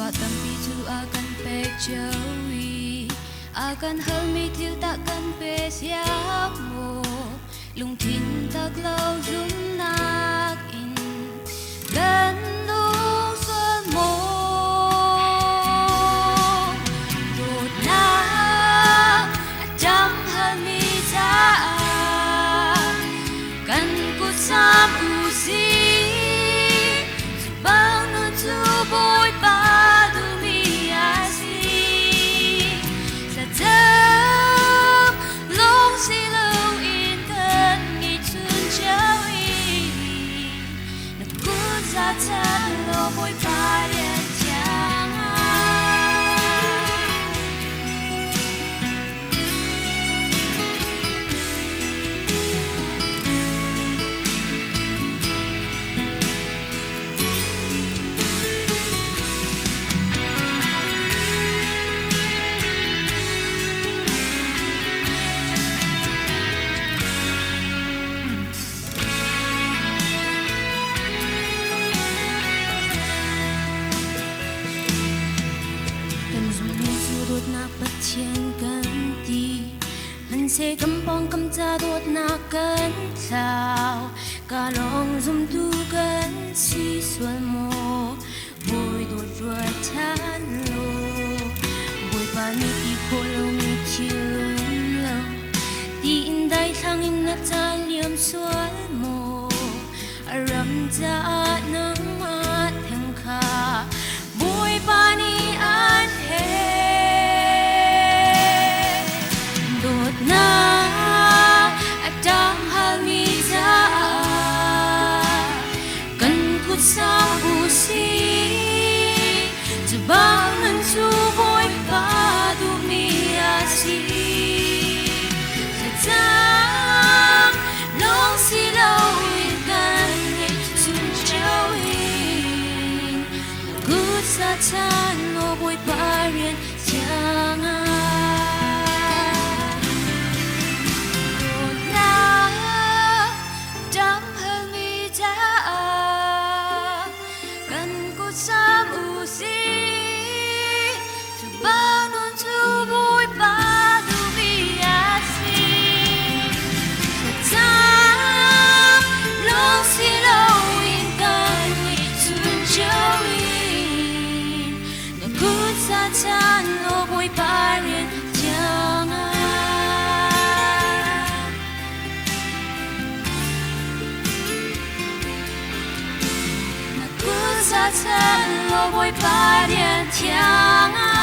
Suatan pitu akan pekjawi akan hal mitil takkan pesiak mo lung tin taglaw zum nak in gandong son mo dot na at jam hal mi ta kan kut sam usi subang no tu boy pa lo voy para na patien ganti man se kampong kamcha dot na kan thao kalong zum tu kan si sual mo boy dot rua chan lo boy pa ni ti polo mi chilum lo ti in dai thang in na chan liam sual mo aram cha nang ma thang kha boy pa ni an he sa usi Jabangan suboy pa dumiasi Satang long silawin ganit sunjawin Good sa chan lo boy pa rin jangan sam usi subangon tuboy pa dumiasi Satang long silawin ganit sunjawin Nagkut sa chan lo boy pa rin jangan sa chan lo boy pa dian tiang